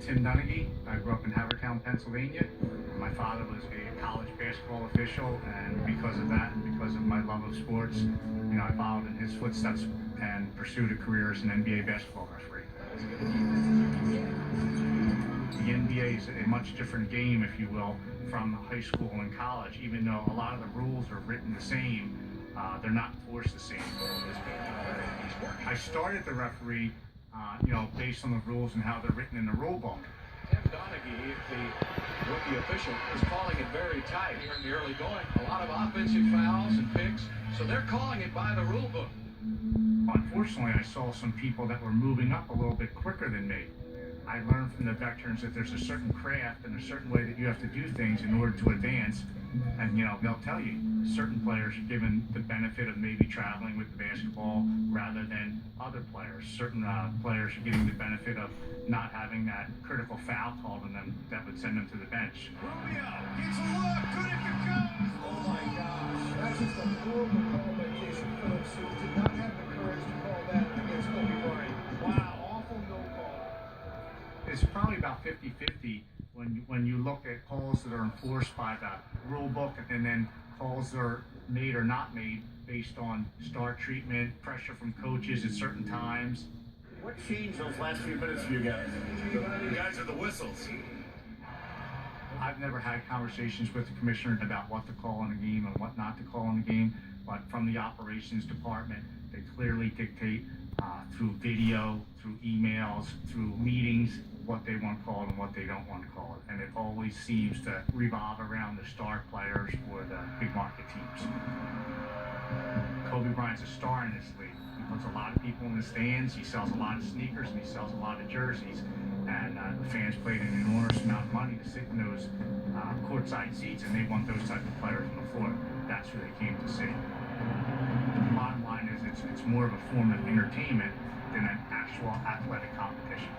Tim Donaghy. I grew up in Havertown, Pennsylvania. My father was a college basketball official, and because of that, and because of my love of sports, I followed in his footsteps and pursued a career as an NBA basketball referee. The NBA is a much different game, if you will, from high school and college. Even though a lot of the rules are written the same, they're not enforced the same. I started the referee, based on the rules and how they're written in the rule book. Tim Donaghy, the rookie official, is calling it very tight here in the early going. A lot of offensive fouls and picks, so they're calling it by the rule book. Unfortunately, I saw some people that were moving up a little bit quicker than me. I learned from the veterans that there's a certain craft and a certain way that you have to do things in order to advance. And, they'll tell you, certain players are given the benefit of maybe traveling with the basketball rather than other players. Certain players are getting the benefit of not having that critical foul called on them that would send them to the bench. Rubio gets a look, good if it goes. Oh my gosh, that's just a horrible call by Jason Phillips, who did not have the courage to call that against Kobe Bryant. Wow, awful no call. It's probably about 50-50 when you look at calls that are enforced by the rule book and then calls that are made or not made based on star treatment, pressure from coaches at certain times. What changed those last few minutes for you guys? You guys are the whistles. I've never had conversations with the commissioner about what to call in a game and what not to call in a game, but from the operations department, they clearly dictate through video, through emails, through meetings, what they want called and what they don't want called. And it always seems to revolve around the star players or the big market teams. Kobe Bryant's a star in this league. He puts a lot of people in the stands, he sells a lot of sneakers, and he sells a lot of jerseys. And the fans paid an enormous amount of money to sit in those courtside seats, and they want those type of players on the floor. That's who they came to see. The bottom line is it's more of a form of entertainment than an actual athletic competition.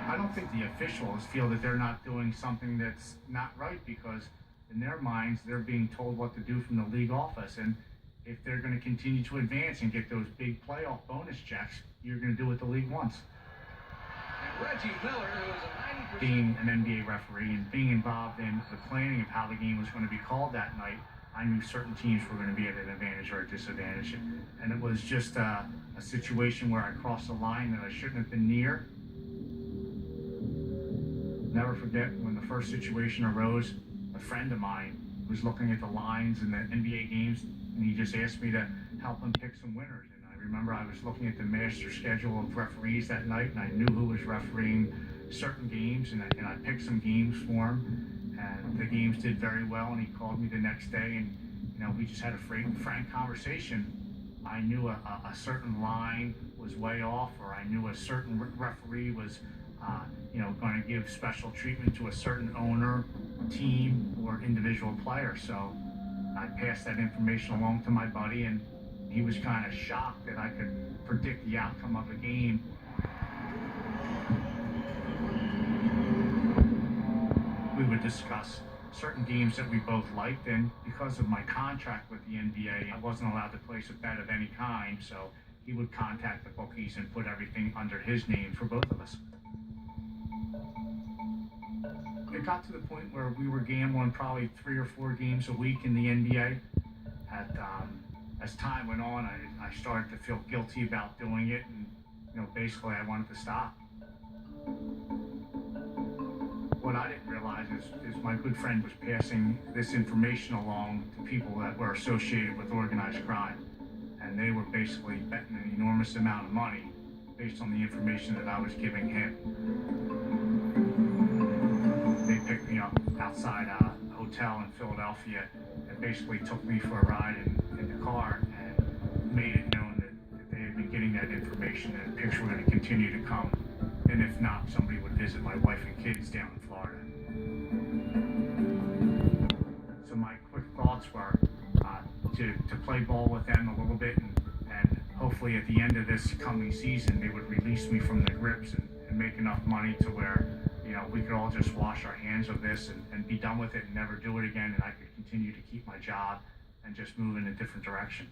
I don't think the officials feel that they're not doing something that's not right, because in their minds they're being told what to do from the league office, and if they're going to continue to advance and get those big playoff bonus checks, you're going to do what the league wants. And Reggie Miller, who is a 90%... Being an NBA referee and being involved in the planning of how the game was going to be called that night, I knew certain teams were going to be at an advantage or a disadvantage. And it was just a situation where I crossed a line that I shouldn't have been near. Never forget when the first situation arose, a friend of mine was looking at the lines in the NBA games, and he just asked me to help him pick some winners. And I remember I was looking at the master schedule of referees that night, and I knew who was refereeing certain games, and I picked some games for him, and the games did very well, and he called me the next day, and we just had a frank conversation. I knew a certain line was way off, or I knew a certain referee was going to give special treatment to a certain owner, team, or individual player. So I passed that information along to my buddy, and he was kind of shocked that I could predict the outcome of a game. We would discuss certain games that we both liked, and because of my contract with the NBA, I wasn't allowed to place a bet of any kind, so he would contact the bookies and put everything under his name for both of us. It got to the point where we were gambling probably 3 or 4 games a week in the NBA. As time went on, I started to feel guilty about doing it, and basically I wanted to stop. What I didn't realize is my good friend was passing this information along to people that were associated with organized crime, and they were basically betting an enormous amount of money based on the information that I was giving him. They picked me up outside a hotel in Philadelphia and basically took me for a ride in the car and made it known that they had been getting that information and pics were going to continue to come. And if not, somebody would visit my wife and kids down in Florida. So my quick thoughts were to play ball with them a little bit, and hopefully at the end of this coming season, they would release me from the grips and make enough money to where we could all just wash our hands of this and be done with it and never do it again, and I could continue to keep my job and just move in a different direction.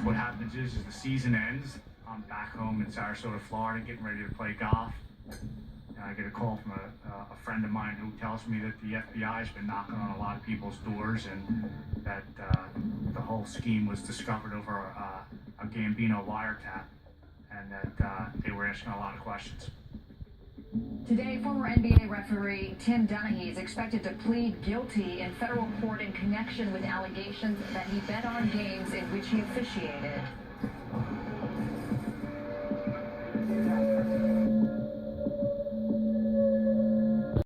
What happens is the season ends. I'm back home in Sarasota, Florida, getting ready to play golf. And I get a call from a friend of mine who tells me that the FBI has been knocking on a lot of people's doors and that the whole scheme was discovered over a Gambino wiretap and that they were asking a lot of questions. Today, former NBA referee Tim Donaghy is expected to plead guilty in federal court in connection with allegations that he bet on games in which he officiated.